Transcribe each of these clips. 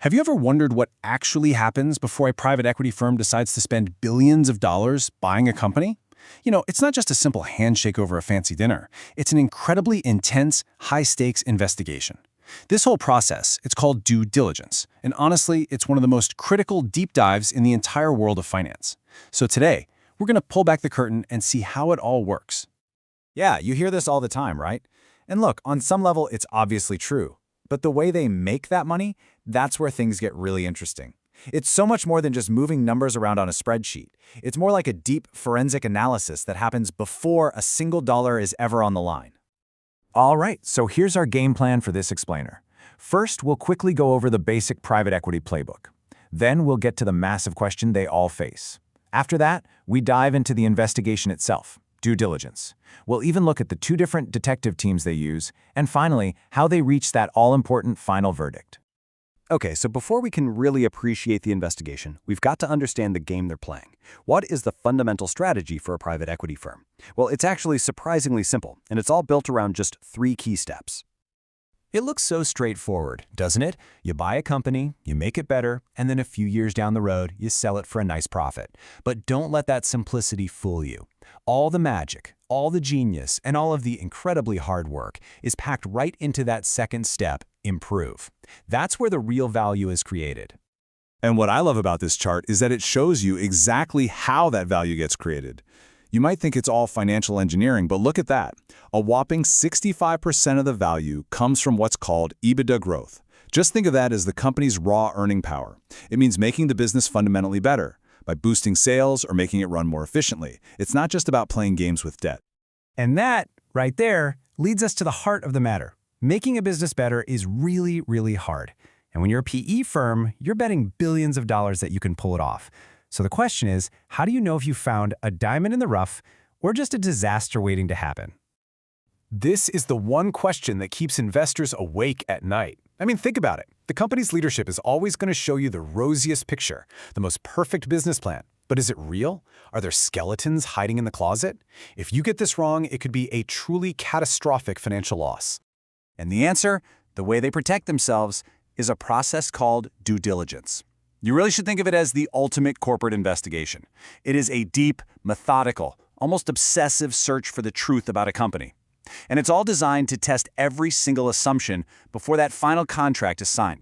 Have you ever wondered what actually happens before a private equity firm decides to spend billions of dollars buying a company? It's not just a simple handshake over a fancy dinner. It's an incredibly intense, high-stakes investigation. This whole process, it's called due diligence, and honestly, it's one of the most critical deep dives in the entire world of finance. So today, we're going to pull back the curtain and see how it all works. Yeah, you hear this all the time, right? And look, on some level, it's obviously true. But the way they make that money, that's where things get really interesting. It's so much more than just moving numbers around on a spreadsheet. It's more like a deep forensic analysis that happens before a single dollar is ever on the line. All right, so here's our game plan for this explainer. First, we'll quickly go over the basic private equity playbook. Then we'll get to the massive question they all face. After that, we dive into the investigation itself. Due diligence. We'll even look at the two different detective teams they use, and finally, how they reach that all-important final verdict. Okay, so before we can really appreciate the investigation, we've got to understand the game they're playing. What is the fundamental strategy for a private equity firm? Well, it's actually surprisingly simple, and it's all built around just 3 key steps. It looks so straightforward, doesn't it? You buy a company, you make it better, and then a few years down the road, you sell it for a nice profit. But don't let that simplicity fool you. All the magic, all the genius, and all of the incredibly hard work is packed right into that second step, improve. That's where the real value is created. And what I love about this chart is that it shows you exactly how that value gets created. You might think it's all financial engineering, but look at that. A whopping 65% of the value comes from what's called EBITDA growth. Just think of that as the company's raw earning power. It means making the business fundamentally better by boosting sales or making it run more efficiently. It's not just about playing games with debt. And that, right there, leads us to the heart of the matter. Making a business better is really, really hard. And when you're a PE firm, you're betting billions of dollars that you can pull it off. So the question is, how do you know if you found a diamond in the rough or just a disaster waiting to happen? This is the one question that keeps investors awake at night. I mean, think about it. The company's leadership is always going to show you the rosiest picture, the most perfect business plan. But is it real? Are there skeletons hiding in the closet? If you get this wrong, it could be a truly catastrophic financial loss. And the answer, the way they protect themselves, is a process called due diligence. You really should think of it as the ultimate corporate investigation. It is a deep, methodical, almost obsessive search for the truth about a company. And it's all designed to test every single assumption before that final contract is signed.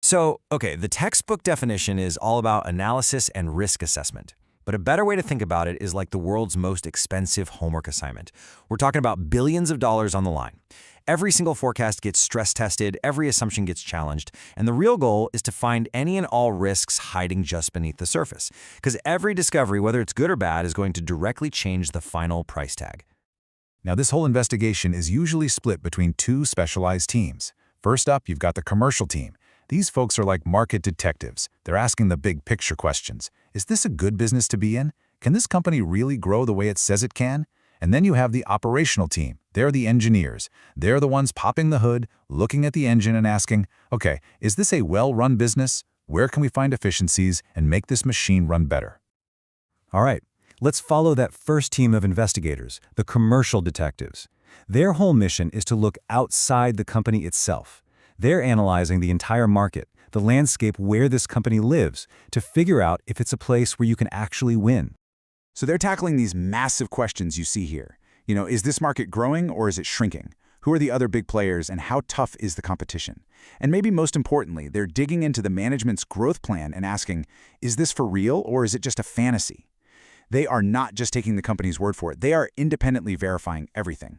So, okay, the textbook definition is all about analysis and risk assessment. But a better way to think about it is like the world's most expensive homework assignment. We're talking about billions of dollars on the line. Every single forecast gets stress tested, every assumption gets challenged, and the real goal is to find any and all risks hiding just beneath the surface. Because every discovery, whether it's good or bad, is going to directly change the final price tag. Now, this whole investigation is usually split between 2 specialized teams. First up, you've got the commercial team. These folks are like market detectives. They're asking the big picture questions. Is this a good business to be in? Can this company really grow the way it says it can? And then you have the operational team. They're the engineers. They're the ones popping the hood, looking at the engine and asking, okay, is this a well-run business? Where can we find efficiencies and make this machine run better? All right, let's follow that first team of investigators, the commercial detectives. Their whole mission is to look outside the company itself. They're analyzing the entire market, the landscape where this company lives, to figure out if it's a place where you can actually win. So they're tackling these massive questions you see here. Is this market growing or is it shrinking? Who are the other big players and how tough is the competition? And maybe most importantly, they're digging into the management's growth plan and asking, is this for real or is it just a fantasy? They are not just taking the company's word for it. They are independently verifying everything.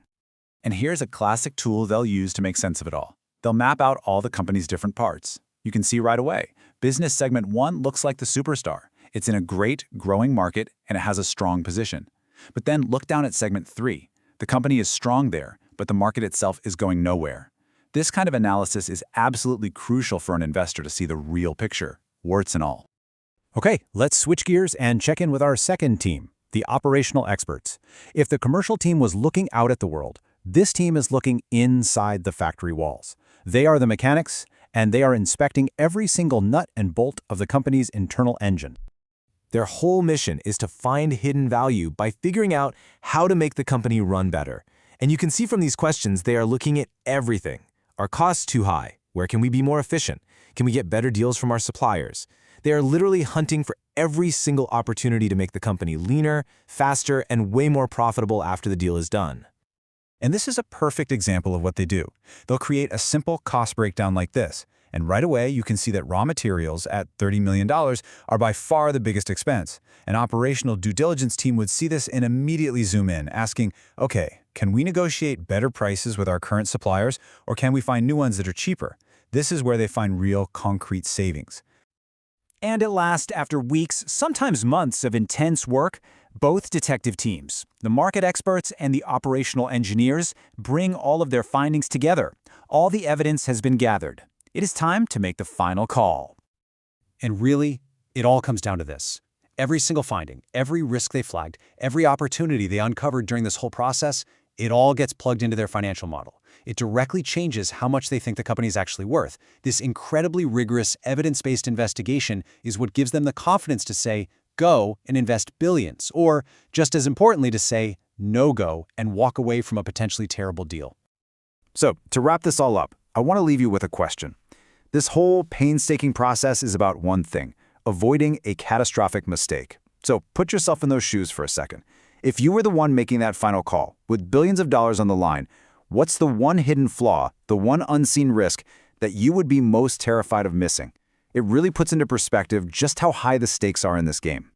And here's a classic tool they'll use to make sense of it all. They'll map out all the company's different parts. You can see right away, business segment 1 looks like the superstar. It's in a great, growing market, and it has a strong position. But then look down at segment 3. The company is strong there, but the market itself is going nowhere. This kind of analysis is absolutely crucial for an investor to see the real picture, warts and all. Okay, let's switch gears and check in with our second team, the operational experts. If the commercial team was looking out at the world, this team is looking inside the factory walls. They are the mechanics, and they are inspecting every single nut and bolt of the company's internal engine. Their whole mission is to find hidden value by figuring out how to make the company run better. And you can see from these questions they are looking at everything. Are costs too high? Where can we be more efficient? Can we get better deals from our suppliers? They are literally hunting for every single opportunity to make the company leaner, faster, and way more profitable after the deal is done. And this is a perfect example of what they do. They'll create a simple cost breakdown like this, and right away you can see that raw materials at $30 million are by far the biggest expense. An operational due diligence team would see this and immediately zoom in, asking, okay, can we negotiate better prices with our current suppliers, or can we find new ones that are cheaper? This is where they find real, concrete savings. And at last, after weeks, sometimes months of intense work, both detective teams, the market experts and the operational engineers, bring all of their findings together. All the evidence has been gathered. It is time to make the final call. And really, it all comes down to this. Every single finding, every risk they flagged, every opportunity they uncovered during this whole process, it all gets plugged into their financial model. It directly changes how much they think the company is actually worth. This incredibly rigorous, evidence-based investigation is what gives them the confidence to say, go and invest billions, or, just as importantly, to say, no go and walk away from a potentially terrible deal. So, to wrap this all up, I want to leave you with a question. This whole painstaking process is about one thing: avoiding a catastrophic mistake. So, put yourself in those shoes for a second. If you were the one making that final call, with billions of dollars on the line, what's the one hidden flaw, the one unseen risk that you would be most terrified of missing? It really puts into perspective just how high the stakes are in this game.